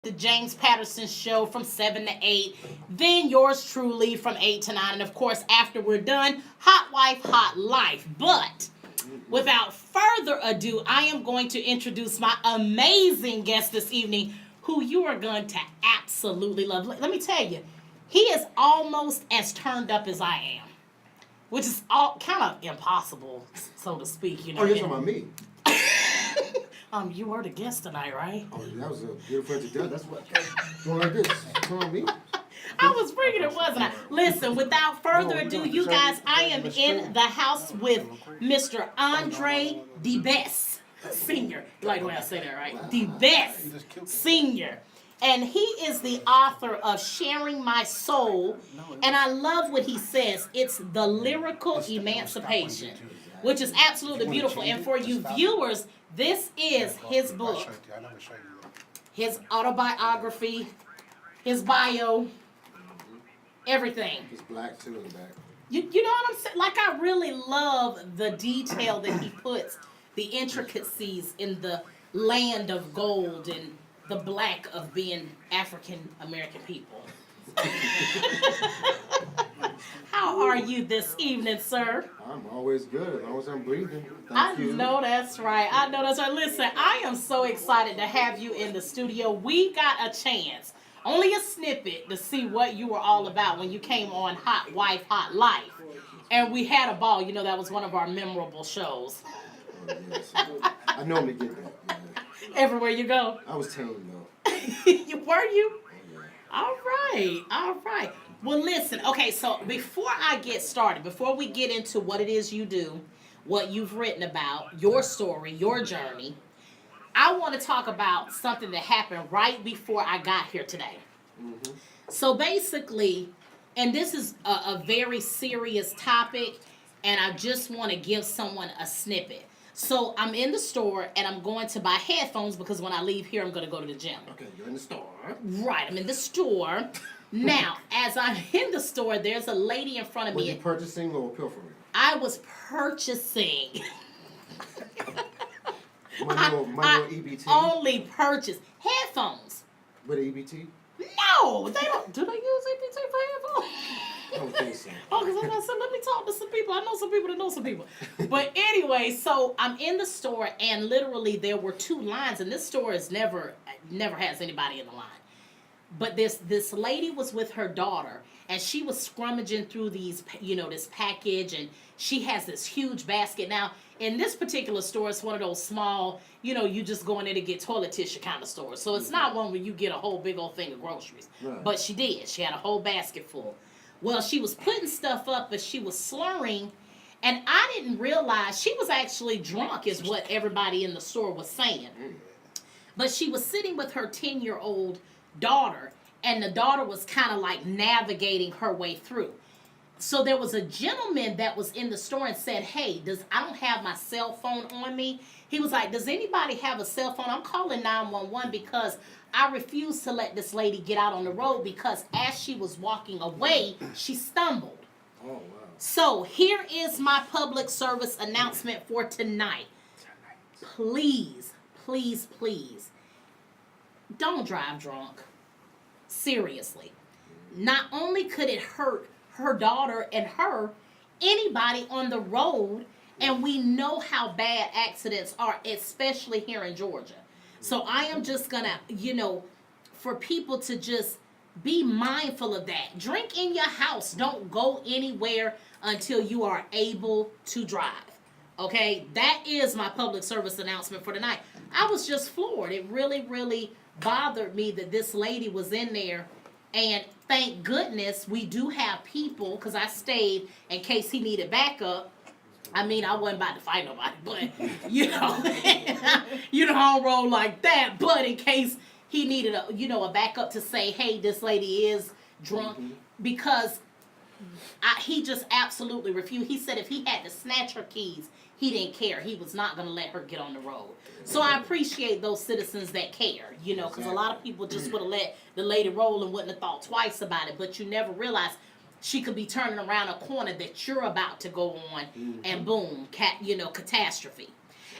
The James Patterson Show from 7 to 8. Then yours truly from 8 to 9. And of course, after we're done, Hot Wife, Hot Life. But without further ado, I am going to introduce my amazing guest this evening, who you are going to absolutely love. Let me tell you, he is almost as turned up as I am, which is all kind of impossible, so to speak. Oh, you're talking about me. You were the guest tonight, right? Oh, that was a beautiful introduction. That's what. Going like this. Come on, me. I was bringing it, wasn't I? Listen, without further ado, you guys, I am in the house with Mr. Andre the Best Senior. You like the way I say that, right? The Best Senior. And he is the author of Sharing My Soul. And I love what he says. It's the lyrical emancipation, which is absolutely beautiful. And for you viewers, this is his book, his autobiography, his bio, everything. It's black too in the back. You know what I'm saying? Like, I really love the detail that he puts, the intricacies in the land of gold and the black of being African American people. How are you this evening, sir? I'm always good as long as I'm breathing. I know that's right. I know that's right. Listen, I am so excited to have you in the studio. We got a chance, only a snippet, to see what you were all about when you came on Hot Wife, Hot Life. And we had a ball. You know, that was one of our memorable shows. Oh, yes. I normally get that. Yeah. Everywhere you go. I was tame though. Were you? Oh, yeah. All right. All right. Well, listen. Okay, so before I get started, before we get into what it is you do, what you've written about, your story, your journey, I want to talk about something that happened right before I got here today. Mm-hmm. So basically, and this is a very serious topic, and I just want to give someone a snippet. So I'm in the store, and I'm going to buy headphones because when I leave here, I'm going to go to the gym. Okay, you're in the store. Right, I'm in the store. Now, as I'm in the store, there's a lady in front of Was me. you purchasing or pilfering? I was purchasing. My little EBT. Only purchase headphones. With EBT? No, they don't. Do they use EBT for headphones? I don't think so. Oh, because I said, let me talk to some people. I know some people that know some people. But anyway, so I'm in the store, and literally there were two lines, and this store is never has anybody in the line. But this lady was with her daughter, and she was scrummaging through these, this package, and she has this huge basket. Now, in this particular store, it's one of those small, you just go in there to get toilet tissue kind of stores. So it's not one where you get a whole big old thing of groceries. Right. But she did. She had a whole basket full. Well, she was putting stuff up, but she was slurring, and I didn't realize she was actually drunk, is what everybody in the store was saying. But she was sitting with her 10-year-old daughter, and the daughter was kind of like navigating her way through. So there was a gentleman that was in the store and said, hey, I don't have my cell phone on me. He was like, does anybody have a cell phone? I'm calling 911 because I refuse to let this lady get out on the road because as she was walking away, she stumbled. Oh, wow. So here is my public service announcement for tonight. Please, please, please, don't drive drunk. Seriously. Not only could it hurt her daughter and anybody on the road, and we know how bad accidents are, especially here in Georgia. So I am just gonna, for people to just be mindful of that. Drink in your house. Don't go anywhere until you are able to drive. Okay? That is my public service announcement for tonight. I was just floored. It really, really bothered me that this lady was in there, and thank goodness we do have people, because I stayed in case he needed backup. I mean, I wasn't about to fight nobody, but, I don't roll like that, but in case he needed a backup to say, hey, this lady is drunk, because he just absolutely refused. He said if he had to snatch her keys, he didn't care. He was not going to let her get on the road. So I appreciate those citizens that care, because a lot of people just would have let the lady roll and wouldn't have thought twice about it. But you never realize she could be turning around a corner that you're about to go on, and boom, catastrophe.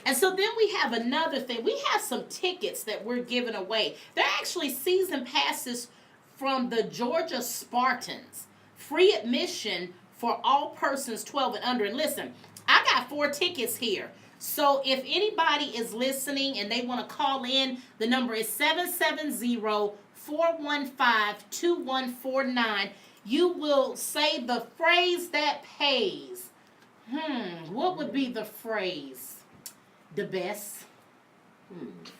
And so then we have another thing. We have some tickets that we're giving away. They're actually season passes from the Georgia Spartans. Free admission for all persons 12 and under. And listen, I got 4 tickets here. So if anybody is listening and they want to call in, the number is 770-415-2149. You will say the phrase that pays. What would be the phrase? The best.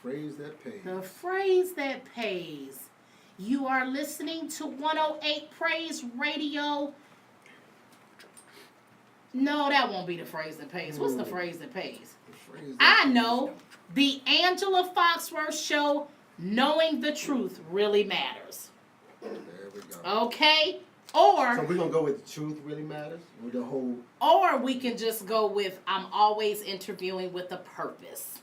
Phrase that pays. The phrase that pays. You are listening to 108 Praise Radio. No, that won't be the phrase that pays. What's the phrase that pays? I know. The Angela Foxworth Show, Knowing the Truth Really Matters. There we go. Okay? Or... So we're going to go with the truth really matters? With the whole... Or we can just go with I'm always interviewing with a purpose.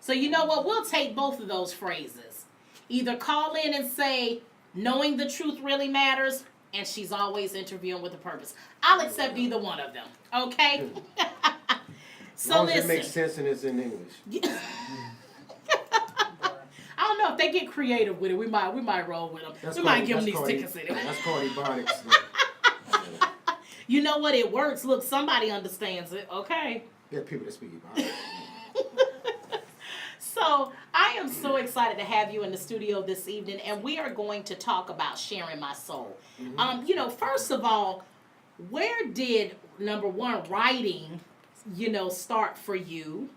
So you know what? We'll take both of those phrases. Either call in and say, knowing the truth really matters, and she's always interviewing with a purpose. I'll accept either one of them. Okay? So as long as listen. it makes sense and it's in English. I don't know if they get creative with it. We might roll with them. We might give them these tickets anyway. That's called ebonics. You know what? It works. Look, somebody understands it. Okay. Yeah, people that speak ebonics. So I am so excited to have you in the studio this evening, and we are going to talk about sharing my soul. First of all, where did number one writing, start for you?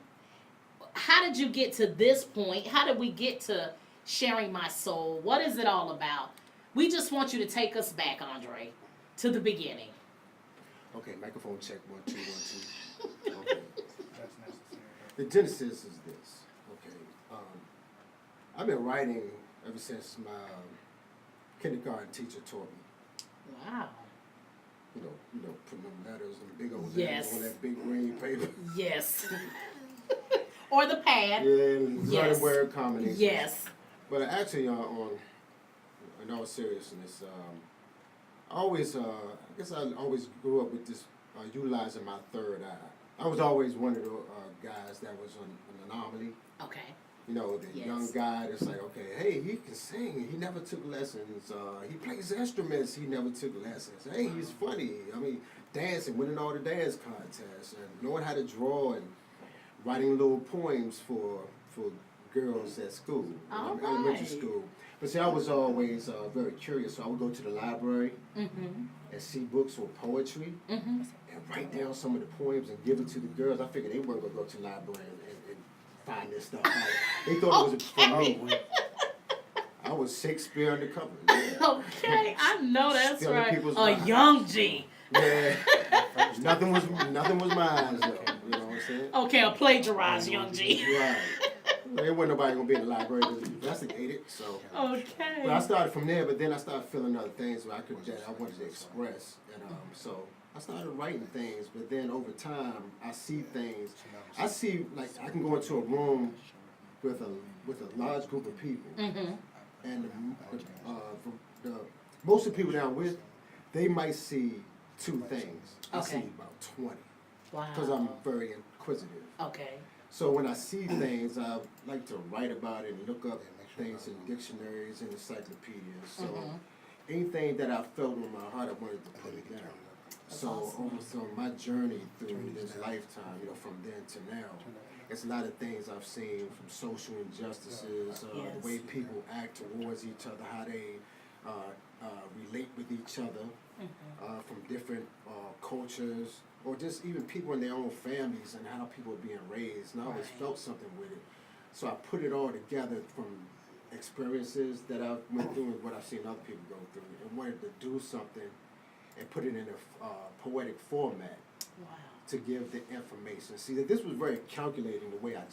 How did you get to this point? How did we get to sharing my soul? What is it all about? We just want you to take us back, Andre, to the beginning. Okay, microphone check 1 2 1 2. Okay. The genesis is this. Okay, I've been writing ever since my kindergarten teacher taught me. Wow. Putting them letters and big old Yes. letters on that big green paper. Yes. Or the pad. Yeah, and Yes. learning word combinations. Yes. But actually, in all seriousness, I always grew up with this utilizing my third eye. I was always one of the guys that was an anomaly. Okay. The Yes. young guy that's like, okay, hey, he can sing. He never took lessons. He plays instruments. He never took lessons. Hey, he's funny. I mean, dancing, winning all the dance contests, and knowing how to draw and writing little poems for girls at school, elementary school. But see, I was always very curious, so I would go to the library and see books with poetry and write down some of the poems and give it to the girls. I figured they weren't going to go to the library and find this stuff out. They thought it was for me. I was Shakespeare undercover. Yeah. Okay, I know that's Stealing right. people's A lives. young G. Yeah, nothing was mine though. You know what I'm saying? Okay, a plagiarized young G. Right. There wasn't nobody gonna be in the library to investigate it. So. Okay. But I started from there, but then I started feeling other things where I wanted to express, and so I started writing things. But then over time, I see things. I see like I can go into a room with a large group of people, and most of the people that I'm with, they might see 2 things. I see about 20. Wow. Because I'm very inquisitive. Okay. So when I see things, I like to write about it and look up things in dictionaries and encyclopedias. So anything that I felt in my heart, I wanted to put it down. So my journey through this lifetime, from then to now, it's a lot of things I've seen from social injustices, the way people act towards each other, how they relate with each other from different cultures, or just even people in their own families and how people are being raised. And I always felt something with it. So I put it all together from experiences that I went through and what I've seen other people go through, and wanted to do something and put it in a poetic format to give the information. See, that this was very calculating the way I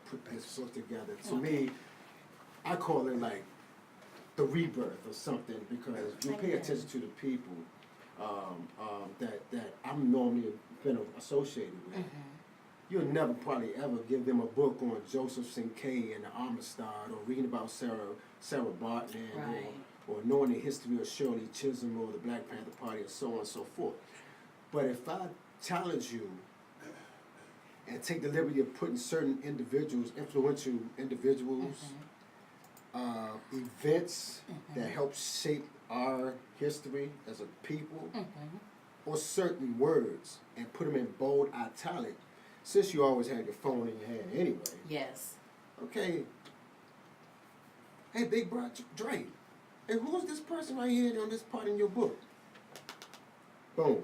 put this book together. To me, I call it like the rebirth or something, because if you pay attention to the people that I'm normally been associated with, you'll never probably ever give them a book on Joseph Sinclair and the Amistad, or reading about Sarah Bartman, or knowing the history of Shirley Chisholm or the Black Panther Party, and so on and so forth. But if I challenge you and take the liberty of putting certain individuals, influential individuals, events that help shape our history as a people, or certain words, and put them in bold italic. Since you always have your phone in your hand anyway. Yes. Okay. Hey, Big Bro Dre. Hey, who's this person right here on this part in your book? Boom.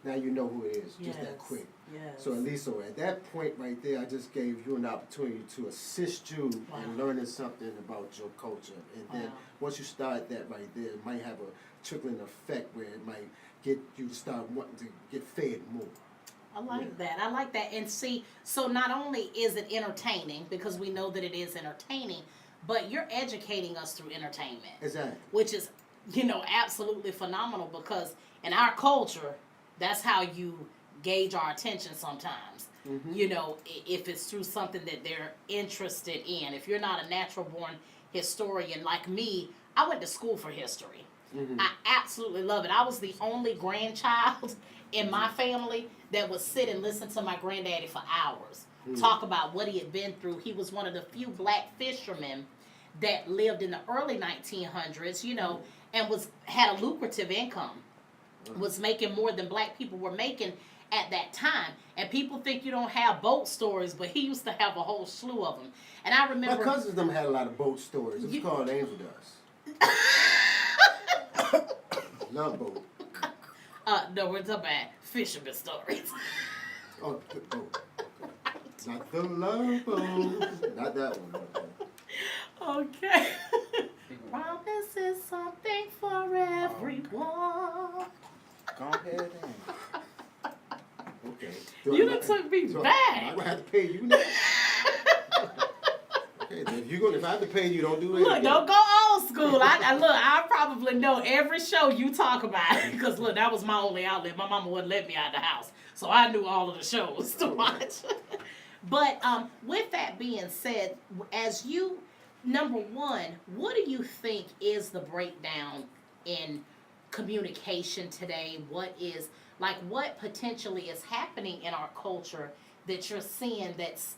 Now you know who it is, just that quick. Yes. So at that point right there, I just gave you an opportunity to assist you in learning something about your culture. And then once you start that right there, it might have a trickling effect where it might get you to start wanting to get fed more. I like that. I like that. And see, so not only is it entertaining, because we know that it is entertaining, but you're educating us through entertainment. Exactly. Which is, absolutely phenomenal, because in our culture, that's how you gauge our attention sometimes. If it's through something that they're interested in. If you're not a natural born historian like me, I went to school for history. I absolutely love it. I was the only grandchild in my family that would sit and listen to my granddaddy for hours. Talk about what he had been through. He was one of the few black fishermen that lived in the early 1900s, and had a lucrative income. Was making more than black people were making at that time. And people think you don't have boat stories, but he used to have a whole slew of them. And I remember... My cousins them had a lot of boat stories. It was called Angel Dust. Love boat. No, we're talking about fisherman stories. Oh, not the love boat. Not that one. Okay. Promise is something for everyone. Go ahead then. Okay. You done took me back. I'm going to have to pay you now. Okay, then if I have to pay you, don't do it. Look, don't go old school. I probably know every show you talk about. Because, look, that was my only outlet. My mama wouldn't let me out of the house. So I knew all of the shows to watch. But with that being said, as you, number one, what do you think is the breakdown in communication today? What potentially is happening in our culture that you're seeing that's,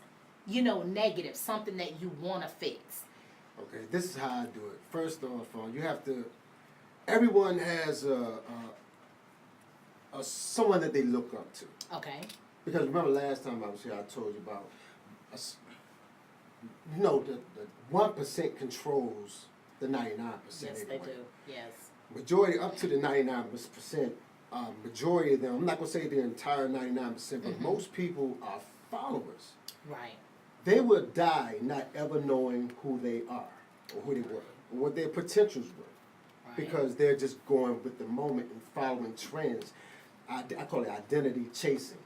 negative, something that you want to fix? Okay, this is how I do it. First off, you have to, everyone has someone that they look up to. Okay. Because remember last time I was here, I told you about, the 1% controls the 99%. Yes, anyway. they do. Yes. Majority, up to the 99%, majority of them, I'm not going to say the entire 99%, but most people are followers. Right. They will die not ever knowing who they are or who they were or what their potentials were. Right. Because they're just going with the moment and following trends. I call it identity chasing.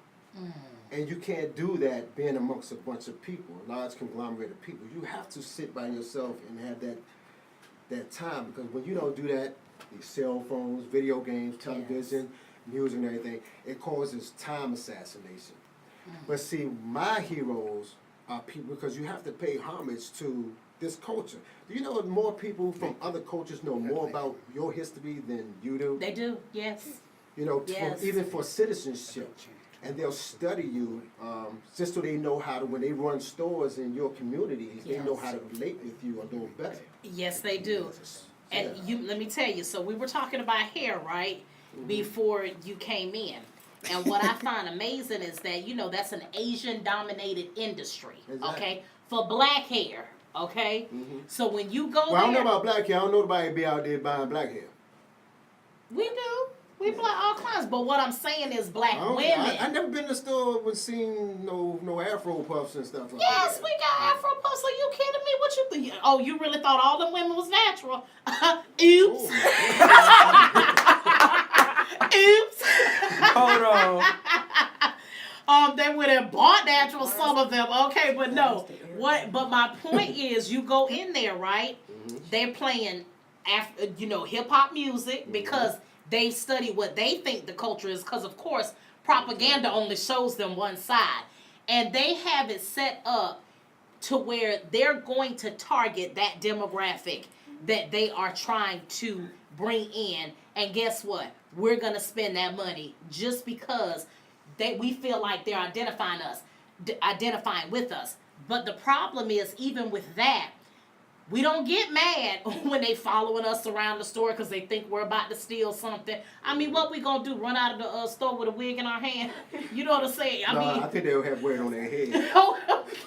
And you can't do that being amongst a bunch of people, a large conglomerate of people. You have to sit by yourself and have that time, because when you don't do that, these cell phones, video games, television, music and everything, it causes time assassination. But see, my heroes are people, because you have to pay homage to this culture. Do you know that more people from other cultures know more about your history than you do? They do, yes. Even for citizenship. And they'll study you just so they know how to, when they run stores in your communities, they know how to relate with you a little better. Yes, they do. And let me tell you, so we were talking about hair, right, before you came in. And what I find amazing is that, that's an Asian-dominated industry, okay, for black hair, okay? So when you go I don't know about black hair. I don't know nobody be out there buying black hair. We do. We buy all kinds, but what I'm saying is black women. I never been to the store and seen no Afro puffs and stuff like that. Yes, we got Afro puffs. Are you kidding me? What you think? Oh, you really thought all them women was natural? Oops. Oops. Hold on. They would have bought natural, some of them. Okay, but no. But my point is, you go in there, right? They're playing, hip hop music because they study what they think the culture is, because, of course, propaganda only shows them one side. And they have it set up to where they're going to target that demographic that they are trying to bring in. And guess what? We're going to spend that money just because we feel like they're identifying us. identifying with us. But the problem is, even with that, we don't get mad when they following us around the store because they think we're about to steal something. I mean, what we gonna do? Run out of the store with a wig in our hand? You know what I'm saying? I think they'll have wear it on their head.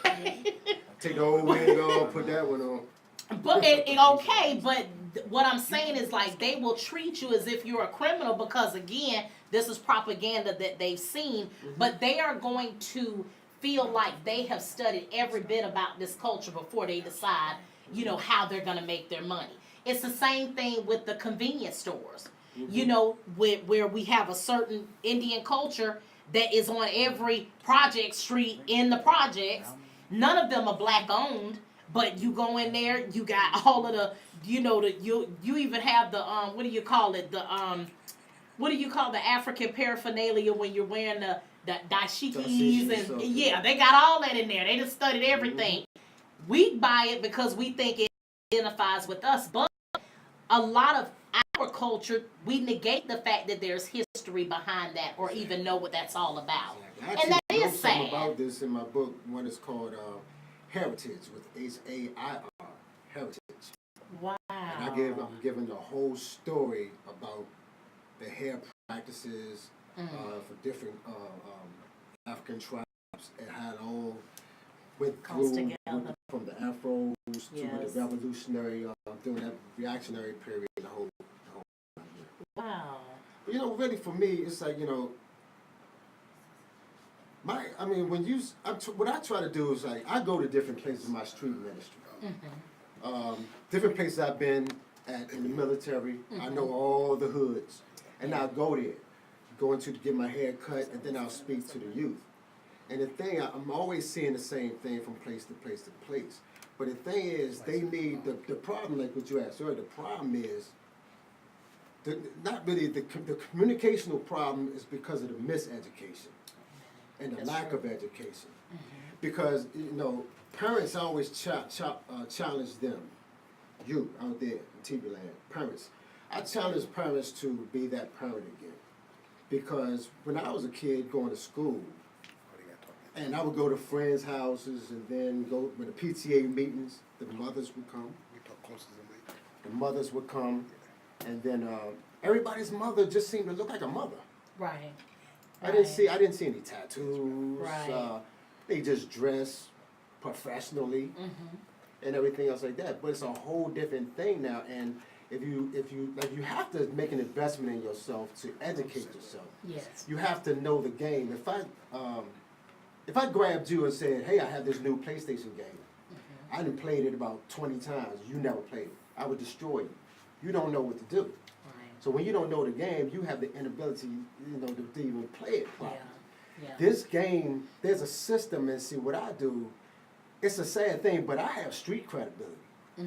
Okay. Take the old wig off, put that one on. But okay, but what I'm saying is like they will treat you as if you're a criminal because again, this is propaganda that they've seen, but they are going to feel like they have studied every bit about this culture before they decide, you know, how they're going to make their money. It's the same thing with the convenience stores. You know, where we have a certain Indian culture that is on every project street in the projects. None of them are black owned. But you go in there, you got all of the, you know, you even have the what do you call it? The what do you call the African paraphernalia when you're wearing the dashikis and yeah, they got all that in there. They just studied everything. We buy it because we think it identifies with us, but a lot of our culture, we negate the fact that there's history behind that or even know what that's all about. Actually, And that I wrote is something sad. about this in my book. One is called Heritage with H-A-I-R, Heritage. Wow. And I'm giving the whole story about the hair practices for different African tribes and how it all went through from the Afros to the revolutionary, during that reactionary period, the whole Wow. But, you know, really for me, it's like, you know, what I try to do is like, I go to different places in my street ministry. Different places I've been at in the military. I know all the hoods. And I'll go there, to get my hair cut, and then I'll speak to the youth. And the thing, I'm always seeing the same thing from place to place to place. But the thing is, they need, the problem, like what you asked earlier, the problem is, not really, the communicational problem is because of the miseducation and the lack of education. Because, you know, parents always challenge them, you out there in TV land, parents. I challenge parents to be that parent again. Because when I was a kid going to school, and I would go to friends' houses and then go with the PTA meetings, the mothers would come. The mothers would come, and then everybody's mother just seemed to look like a mother. Right. I didn't see any tattoos. Right. They just dress professionally and everything else like that. But it's a whole different thing now. And if you like, you have to make an investment in yourself to educate yourself. Yes. You have to know the game. If I grabbed you and said, "Hey, I have this new PlayStation game. I done played it about 20 times. You never played it. I would destroy you. You don't know what to do." So when you don't know the game, you have the inability, you know, to even play it properly. Yeah. This game, there's a system, and see what I do. It's a sad thing, but I have street credibility.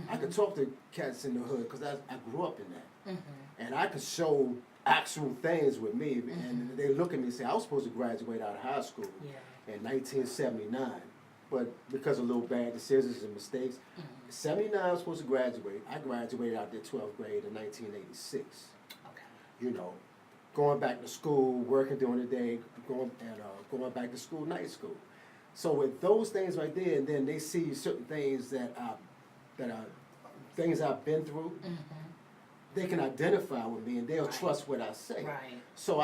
I can talk to cats in the hood because I grew up in that, and I can show actual things with me, and they look at me and say, "I was supposed to graduate out of high school in 1979, but because of little bad decisions and mistakes, 79 I was supposed to graduate. I graduated out there 12th grade in 1986. You know, going back to school, working during the day, going back to school, night school. So with those things right there, and then they see certain things that are things I've been through, they can identify with me and they'll trust what I say. Right. So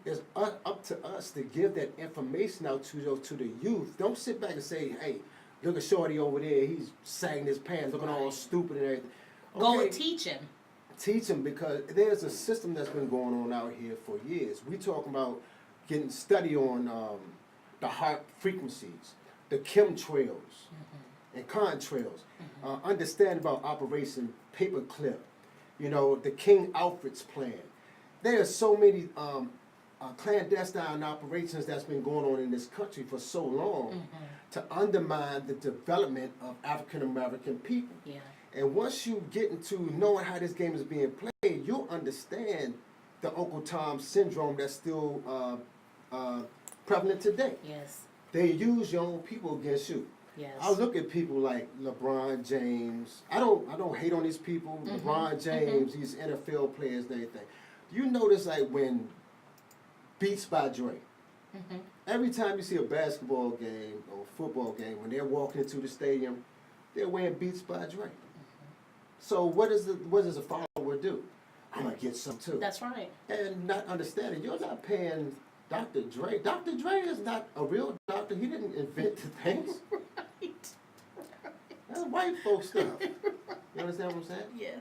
it's up to us to give that information out to the youth. Don't sit back and say, "Hey, look at Shorty over there. He's sagging his pants, looking all stupid and everything." Okay. Go and teach him. Teach them, because there's a system that's been going on out here for years. We talking about getting study on the heart frequencies, the chemtrails and contrails, understand about Operation Paperclip, you know, the King Alfred's plan. There are so many clandestine operations that's been going on in this country for so long to undermine the development of African American people. Yeah. And once you get into knowing how this game is being played, you'll understand the Uncle Tom syndrome that's still prevalent today. Yes. They use your own people against you. Yes. I look at people like LeBron James. I don't hate on these people. LeBron James, these NFL players and everything. You notice like when Beats by Dre, Every time you see a basketball game or football game, when they're walking into the stadium, they're wearing Beats by Dre. So what does a follower do? I'm gonna get some too. That's right. And not understanding, you're not paying Dr. Dre. Dr. Dre is not a real doctor. He didn't invent the things. Right. That's white folk stuff. You understand what I'm saying? Yes.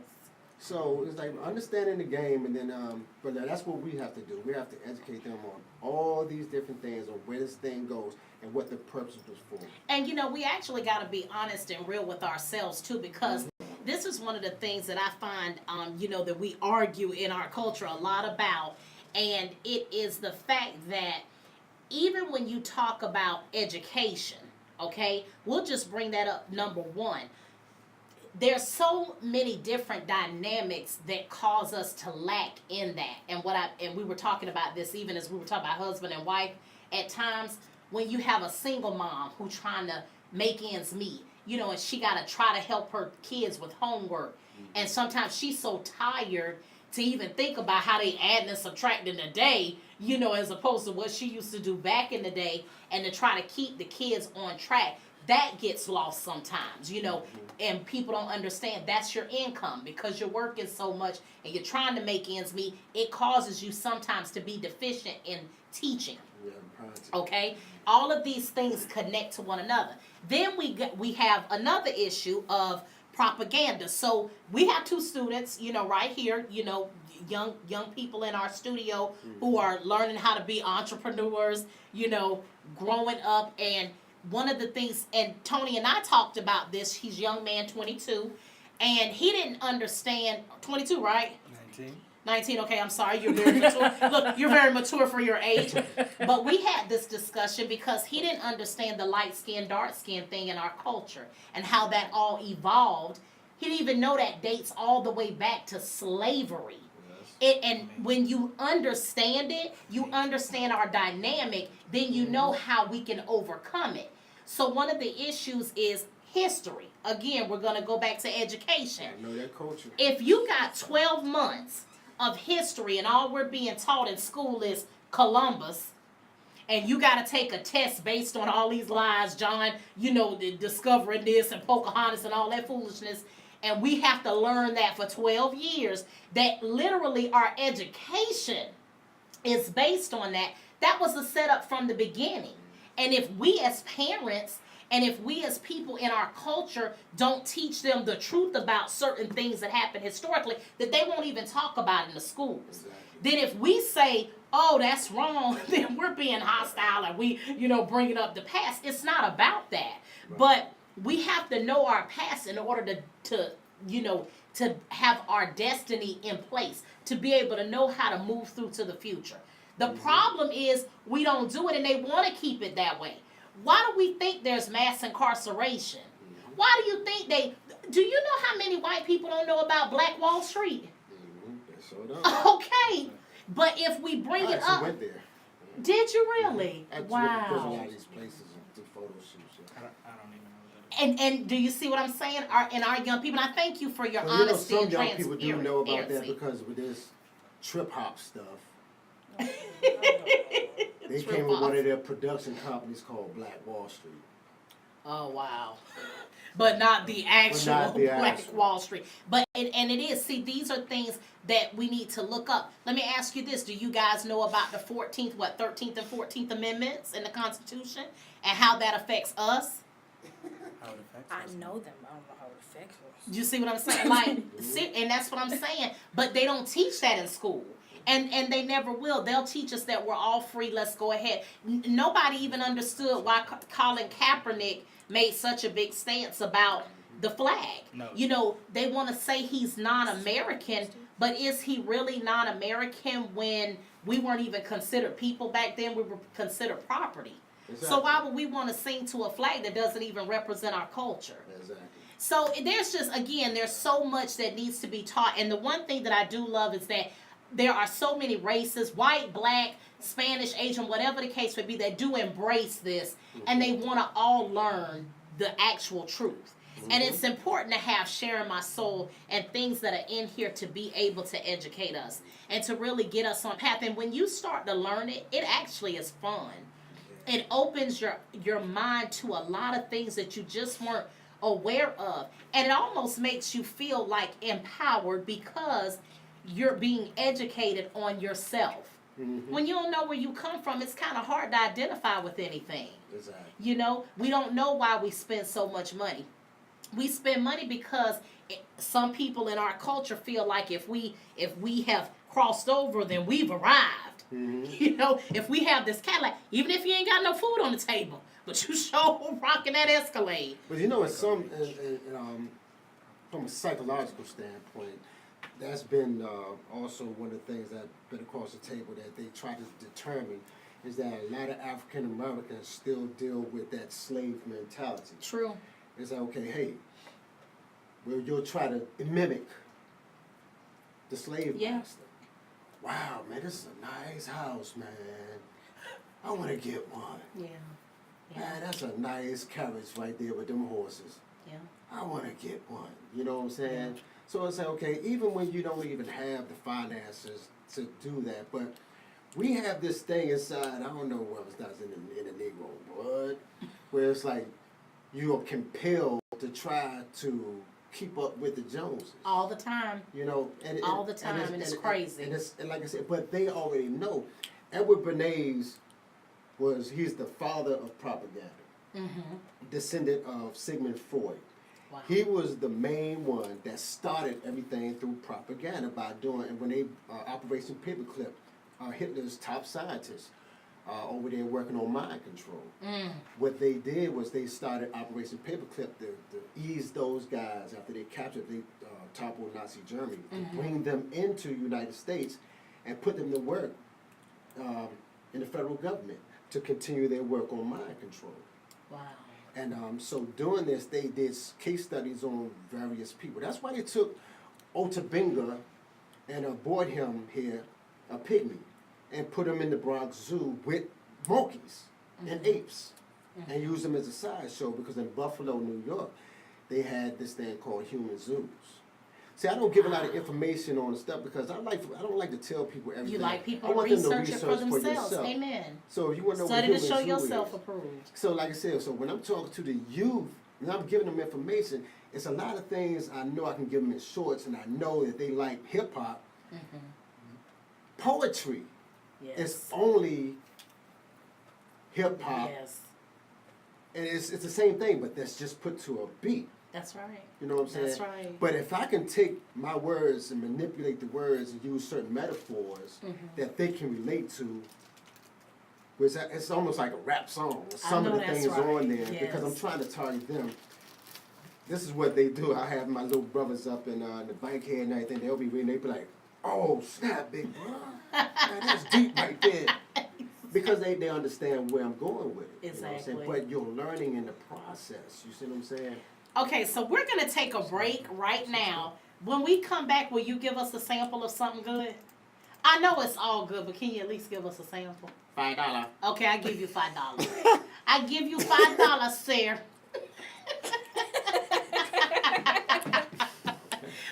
So it's like understanding the game, and then, but that's what we have to do. We have to educate them on all these different things, on where this thing goes and what the purpose was for. And we actually got to be honest and real with ourselves too, because this is one of the things that I find, that we argue in our culture a lot about, and it is the fact that even when you talk about education, okay, we'll just bring that up. Number one, there's so many different dynamics that cause us to lack in that. And we were talking about this even as we were talking about husband and wife. At times when you have a single mom who's trying to make ends meet, and she got to try to help her kids with homework. And sometimes she's so tired to even think about how they adding and subtracting the day, as opposed to what she used to do back in the day, and to try to keep the kids on track. That gets lost sometimes, and people don't understand that's your income because you're working so much and you're trying to make ends meet. It causes you sometimes to be deficient in teaching. Okay? All of these things connect to one another. Then we have another issue of propaganda. So we have two students, right here, young people in our studio who are learning how to be entrepreneurs, growing up. And one of the things, and Tony and I talked about this, he's young man, 22, and he didn't understand, 22, right? 19, okay, I'm sorry, you're very mature. Look, you're very mature for your age. But we had this discussion because he didn't understand the light skin, dark skin thing in our culture and how that all evolved. He didn't even know that dates all the way back to slavery. And when you understand it, you understand our dynamic, then you know how we can overcome it. So one of the issues is history. Again, we're going to go back to education. I know that culture. If you got 12 months of history and all we're being taught in school is Columbus, and you got to take a test based on all these lies, John, discovering this and Pocahontas and all that foolishness, and we have to learn that for 12 years, that literally our education is based on that. That was the setup from the beginning. And if we as parents and if we as people in our culture don't teach them the truth about certain things that happened historically, that they won't even talk about in the schools. Exactly. Then if we say, oh, that's wrong, then we're being hostile and we, bringing up the past. It's not about that. Right. But we have to know our past in order to have our destiny in place, to be able to know how to move through to the future. The problem is we don't do it, and they want to keep it that way. Why do we think there's mass incarceration? Why do you think do you know how many white people don't know about Black Wall Street? Okay, but if we bring it up. Went there. Did you really? Wow. There's a lot of these places to photo shoots. I don't even know that. And do you see what I'm saying? Our young people, and I thank you for your honesty and transparency. Some young people do know about that because with this trip hop stuff. They came with one of their production companies called Black Wall Street. Oh, wow. But not the actual Black Wall Street. But it is. See, these are things that we need to look up. Let me ask you this. Do you guys know about the 13th and 14th Amendments in the Constitution and how that affects us? How it affects us? I know them. I don't know how it affects us. You see what I'm saying? And that's what I'm saying. But they don't teach that in school. And they never will. They'll teach us that we're all free. Let's go ahead. Nobody even understood why Colin Kaepernick made such a big stance about the flag. No. They want to say he's non-American, but is he really non-American when we weren't even considered people back then? We were considered property. Exactly. So why would we want to sing to a flag that doesn't even represent our culture? Exactly. So there's so much that needs to be taught. And the one thing that I do love is that there are so many races, white, black, Spanish, Asian, whatever the case may be, that do embrace this, and they want to all learn the actual truth. And it's important to have Sharing My Soul and things that are in here to be able to educate us and to really get us on path. And when you start to learn it, it actually is fun. It opens your mind to a lot of things that you just weren't aware of. And it almost makes you feel like empowered because you're being educated on yourself. Mm-hmm. When you don't know where you come from, it's kind of hard to identify with anything. Exactly. You know, we don't know why we spend so much money. We spend money because some people in our culture feel like if we have crossed over, then we've arrived. Mm-hmm. You know, if we have this Cadillac, even if you ain't got no food on the table, but you sure rocking that Escalade. But you know, in some, from a psychological standpoint, that's been also one of the things that's been across the table that they try to determine is that a lot of African Americans still deal with that slave mentality. True. It's like, okay, hey, well, you'll try to mimic the slave master. Wow, man, this is a nice house, man. I want to get one. Yeah. Man, that's a nice carriage right there with them horses. Yeah. I want to get one. You know what I'm saying? Yeah. So it's like, okay, even when you don't even have the finances to do that, but we have this thing inside, I don't know whether it's in the Negro blood, where it's like you are compelled to try to keep up with the Joneses. All the time. You know, All the time, and it's crazy. And like I said, but they already know. Edward Bernays he's the father of propaganda, descendant of Sigmund Freud. Wow. He was the main one that started everything through propaganda by doing, and when they, Operation Paperclip, Hitler's top scientists over there working on mind control. What they did was they started Operation Paperclip to ease those guys after they captured, they toppled Nazi Germany, to bring them into the United States and put them to work in the federal government to continue their work on mind control. Wow. And so doing this, they did case studies on various people. That's why they took Otabinga and brought him here, a pygmy, and put him in the Bronx Zoo with monkeys and apes and used them as a sideshow because in Buffalo, New York, they had this thing called human zoos. See, I don't give a lot of information on the stuff because I don't like to tell people everything. You like people I to want them to research it for research themselves. yourself. Amen. So if you want to know Study what to human show zoo yourself is, approved. so like I said, so when I'm talking to the youth and I'm giving them information, it's a lot of things I know I can give them in shorts, and I know that they like hip hop. Poetry Yes. is only hip hop, Yes. and it's the same thing, but that's just put to a beat. That's right. You know what I'm saying? That's right. But if I can take my words and manipulate the words and use certain metaphors that they can relate to, which it's almost like a rap song. Some of the that's things right. on there because I'm Yes. trying to target them. This is what they do. I have my little brothers up in the bank here and everything. They'll be reading. They be like, "Oh snap, big bro, man, that's deep right there." Because they understand where I'm going with it. You know what I'm saying? Exactly. But you're learning in the process. You see what I'm saying? Okay, so we're going to take a break right now. When we come back, will you give us a sample of something good? I know it's all good, but can you at least give us a sample? $5. Okay, I give you $5. I give you $5, sir.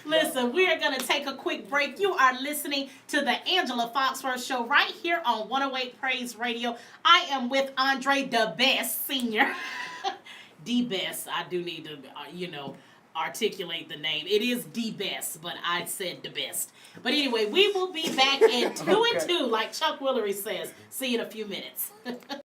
Listen, we are going to take a quick break. You are listening to the Angela Foxworth Show right here on 108 Praise Radio. I am with Andre the Best Senior. The Best. I do need to, articulate the name. It is the Best, but I said the best. But anyway, we will be back in 2 and 2, like Chuck Willery says. See you in a few minutes.